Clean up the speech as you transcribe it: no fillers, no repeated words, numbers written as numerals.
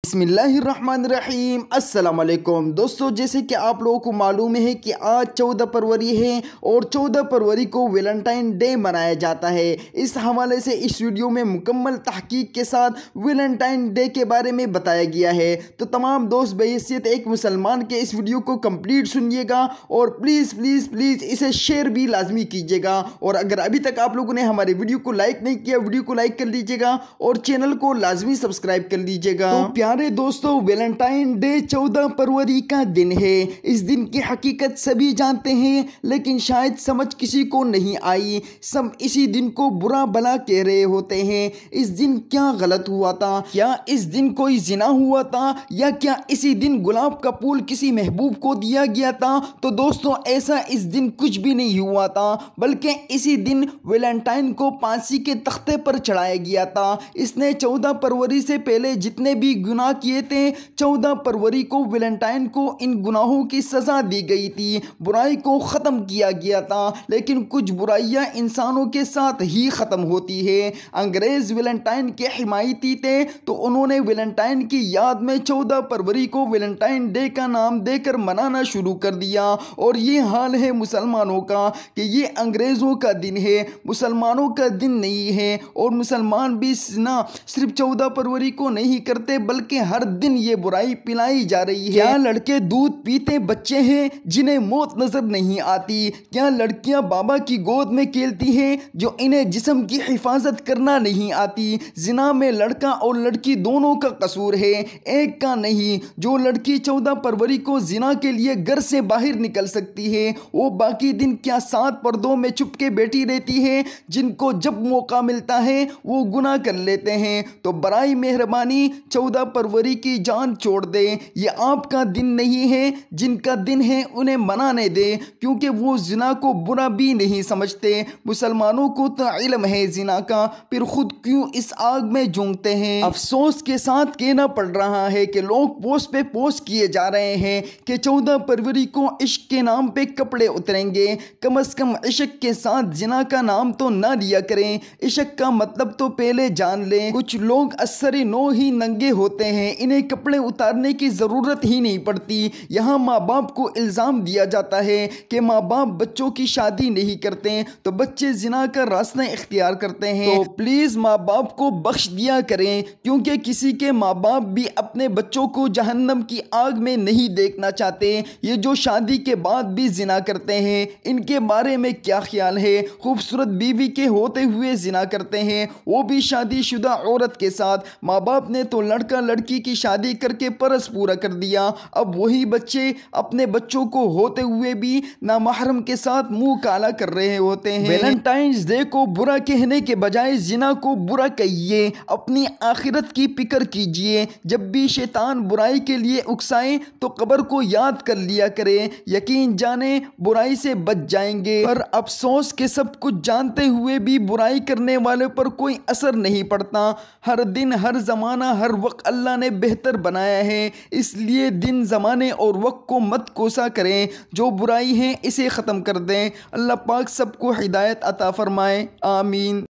बिस्मिल्लाहिर्रहमानिर्रहीम। अस्सलाम वालेकुम दोस्तों, जैसे कि आप लोगों को मालूम है कि आज 14 फरवरी है और 14 फरवरी को वैलेंटाइन डे मनाया जाता है। इस हवाले से इस वीडियो में मुकम्मल तहकीक के साथ वैलेंटाइन डे के बारे में बताया गया है। तो तमाम दोस्त बहैसियत एक मुसलमान के इस वीडियो को कंप्लीट सुनिएगा और प्लीज़ प्लीज़ प्लीज़ इसे शेयर भी लाजमी कीजिएगा। और अगर अभी तक आप लोगों ने हमारे वीडियो को लाइक नहीं किया, वीडियो को लाइक कर लीजिएगा और चैनल को लाजमी सब्सक्राइब कर लीजिएगा। तो प्यारे दोस्तों, वैलेंटाइन डे 14 फरवरी का दिन है। इस दिन की हकीकत सभी जानते हैं, लेकिन शायद समझ किसी को नहीं आई। सब इसी दिन को बुरा भला कह रहे होते हैं। इस दिन क्या गलत हुआ था? क्या इस दिन कोई जिना हुआ था, या क्या इसी दिन गुलाब का फूल किसी महबूब को दिया गया था? तो दोस्तों, ऐसा इस दिन कुछ भी नहीं हुआ था, बल्कि इसी दिन वैलेंटाइन को फांसी के तख्ते पर चढ़ाया गया था। इसने 14 फरवरी से पहले जितने भी गुनाह किए थे, 14 फरवरी को वैलेंटाइन को इन गुनाहों की सजा दी गई थी। बुराई को ख़त्म किया गया था, लेकिन कुछ बुराइयां इंसानों के साथ ही ख़त्म होती है। अंग्रेज़ वैलेंटाइन के हिमायती थे, तो उन्होंने वैलेंटाइन की याद में 14 फरवरी को वैलेंटाइन डे का नाम देकर मनाना शुरू कर दिया। और ये हाल है मुसलमानों का कि ये अंग्रेज़ों का दिन है, मुसलमानों का दिन नहीं है। और मुसलमान भी ना सिर्फ 14 फरवरी को नहीं करते, बल्कि हर दिन ये बुराई पिलाई जा रही है। क्या लड़के दूध पीते बच्चे हैं जिन्हें मौत नजर नहीं आती? क्या लड़कियां बाबा की गोद में खेलती हैं जो इन्हें जिस्म की हिफाजत करना नहीं आती? जिना में लड़का और लड़की दोनों का कसूर है, एक का नहीं। जो लड़की 14 फरवरी को जिना के लिए घर से बाहर निकल सकती है, वो बाकी दिन क्या 7 पर्दों में छुप के बैठी रहती है? जिनको जब मौका मिलता है वो गुनाह कर लेते हैं। तो बराई मेहरबानी 14 फरवरी की जान छोड़ दे। ये आपका दिन नहीं है, जिनका दिन है उन्हें मनाने दे, क्योंकि वो जिना को बुरा भी नहीं समझते। मुसलमानों को तो इल्म है जिना का, फिर खुद क्यों इस आग में झोंकते हैं? अफसोस के साथ कहना पड़ रहा है कि लोग पोस्ट पे पोस्ट किए जा रहे हैं कि 14 फरवरी को इश्क के नाम पे कपड़े उतरेंगे। कम से कम इश्क के साथ जिना का नाम तो ना लिया करें। इश्क का मतलब तो पहले जान लें। कुछ लोग असरी नो ही नंगे होते हैं, इन्हें कपड़े उतारने की ज़रूरत ही नहीं पड़ती। यहाँ माँ बाप को इल्ज़ाम दिया जाता है कि माँ बाप बच्चों की शादी नहीं करते, तो बच्चे जिना का रास्ता इख्तियार करते हैं। तो प्लीज़ माँ बाप को बख्श दिया करें, क्योंकि किसी के माँ बाप भी अपने बच्चों को जहन्नम की आग में नहीं देखना चाहते। ये जो शादी के बाद भी जिना करते हैं, इनके बारे में क्या ख्याल है? खूबसूरत बीवी के होते हुए जिना करते हैं, वो भी शादीशुदा औरत के साथ। माँ बाप ने तो लड़का लड़की की शादी करके परस पूरा कर दिया, अब वही बच्चे अपने बच्चों को होते हुए भी नामहरम के साथ मुंह काला कर रहे होते हैं। वैलेंटाइंस डे को बुरा कहने के बजाय जिना को बुरा कहिए, अपनी आखिरत की फिक्र कीजिए। जब भी शैतान बुराई के लिए उकसाए तो कब्र को याद कर लिया करें, यकीन जाने बुराई से बच जाएंगे। पर अफसोस के सब कुछ जानते हुए भी बुराई करने वाले पर कोई असर नहीं पड़ता। हर दिन हर ज़माना हर वक्त अल्लाह ने बेहतर बनाया है, इसलिए दिन ज़माने और वक्त को मत कोसा करें। जो बुराई है इसे ख़त्म कर दें। अल्लाह पाक सबको हिदायत अता फरमाए, आमीन।